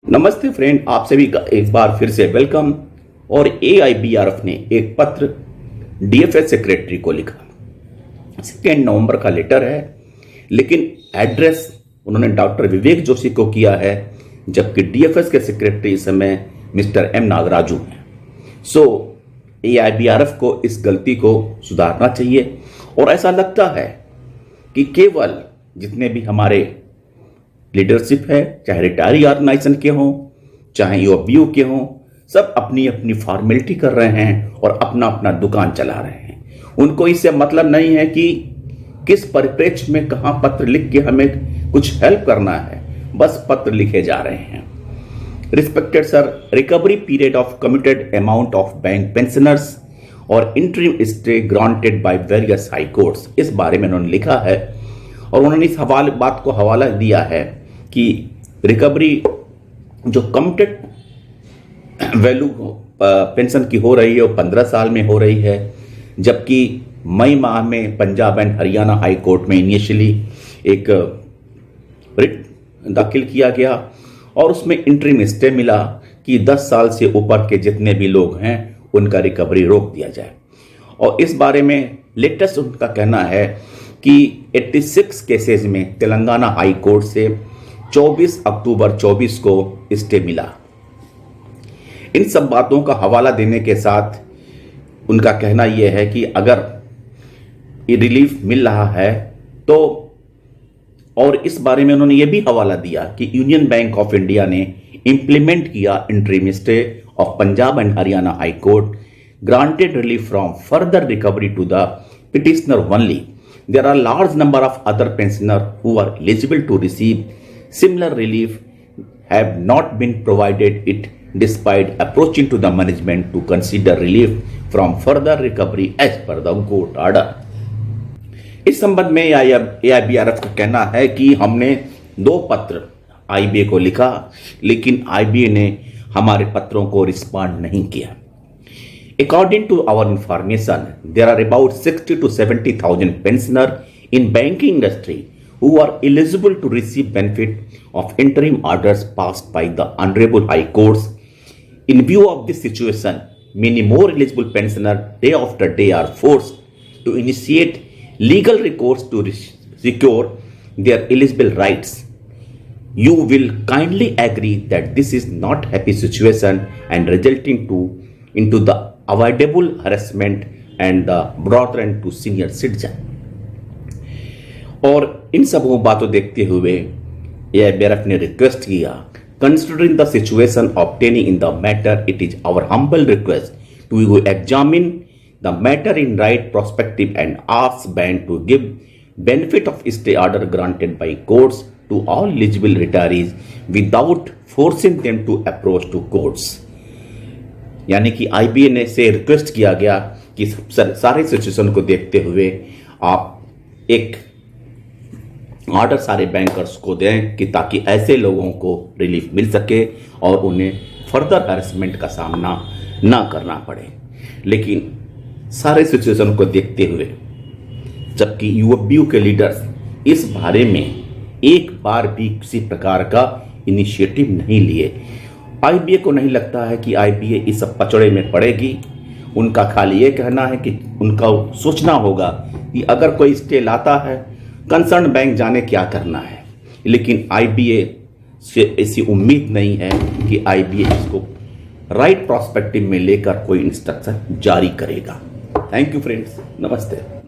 नमस्ते फ्रेंड, आप सभी का एक बार फिर से वेलकम। और AIBRF ने एक पत्र DFS सेक्रेटरी को लिखा। 2 नवंबर का लेटर है, लेकिन एड्रेस उन्होंने डॉक्टर विवेक जोशी को किया है, जबकि DFS के सेक्रेटरी इस समय मिस्टर M नागराजू हैं। सो AIBRF को इस गलती को सुधारना चाहिए। और ऐसा लगता है कि केवल जितने भी हमारे लीडरशिप है, चाहे रिटायरी ऑर्गेनाइजेशन के हों, चाहे UFBU के हों, सब अपनी अपनी फॉर्मेलिटी कर रहे हैं और अपना अपना दुकान चला रहे हैं। उनको इससे मतलब नहीं है कि किस परिप्रेक्ष्य में कहां पत्र लिख के हमें कुछ हेल्प करना है, बस पत्र लिखे जा रहे हैं। Respected sir, recovery period of committed amount of bank pensioners और interim stay granted by various high courts, इस बारे में उन्होंने लिखा है। और उन्होंने इस बात को हवाला दिया है कि रिकवरी जो कमिटेड वैल्यू पेंशन की हो रही है वो 15 साल में हो रही है, जबकि मई माह में Punjab and Haryana High court में इनिशियली एक रिट दाखिल किया गया और उसमें इंटरिम स्टे मिला कि 10 साल से ऊपर के जितने भी लोग हैं उनका रिकवरी रोक दिया जाए। और इस बारे में लेटेस्ट उनका कहना है कि 86 केसेस में तेलंगाना हाई कोर्ट से 24 अक्टूबर 24 को स्टे मिला। इन सब बातों का हवाला देने के साथ उनका कहना यह है कि अगर ये रिलीफ मिल रहा है तो, और इस बारे में उन्होंने ये भी हवाला दिया कि यूनियन बैंक ऑफ इंडिया ने इंप्लीमेंट किया interim stay of Punjab and Haryana High Court granted relief from further recovery to the petitioner only. There are large number of other pensioners who are eligible to receive similar relief have not been provided it despite approaching to the management to consider relief from further recovery as per the court order। इस संबंध में AIBRF का कहना है कि हमने 2 पत्र IBA को लिखा, लेकिन IBA ने हमारे पत्रों को रिस्पॉन्ड नहीं किया। According to our information, there are about 60 to 70,000 pensioners in banking industry who are eligible to receive benefit of interim orders passed by the Honorable High Courts. In view of this situation, many more eligible pensioners day after day are forced to initiate legal recourse to secure their eligible rights. You will kindly agree that this is not happy situation and resulting into the avoidable harassment and the broad run to senior citizen। और इन सब बातों देखते हुए AIBRF ने request किया, considering the situation obtaining in the matter, it is our humble request to you examine the matter in right perspective and ask bank to give benefit of stay order granted by courts to all eligible retirees without forcing them to approach to courts। यानी कि IBA ने से request किया गया कि सारे situation को देखते हुए आप एक ऑर्डर सारे बैंकर्स को दें कि ताकि ऐसे लोगों को रिलीफ मिल सके और उन्हें फर्दर हैरेसमेंट का सामना ना करना पड़े। लेकिन सारे सिचुएशन को देखते हुए जबकि UFBU के लीडर्स इस बारे में एक बार भी किसी प्रकार का इनिशिएटिव नहीं लिए, IBA को नहीं लगता है कि IBA इस सब पचड़े में पड़ेगी। उनका खाली ये कहना है कि उनका सोचना होगा कि अगर कोई स्टे लाता है कंसर्न बैंक जाने क्या करना है, लेकिन IBA से ऐसी उम्मीद नहीं है कि IBA इसको राइट प्रोस्पेक्टिव में लेकर कोई इंस्ट्रक्शन जारी करेगा। थैंक यू फ्रेंड्स, नमस्ते।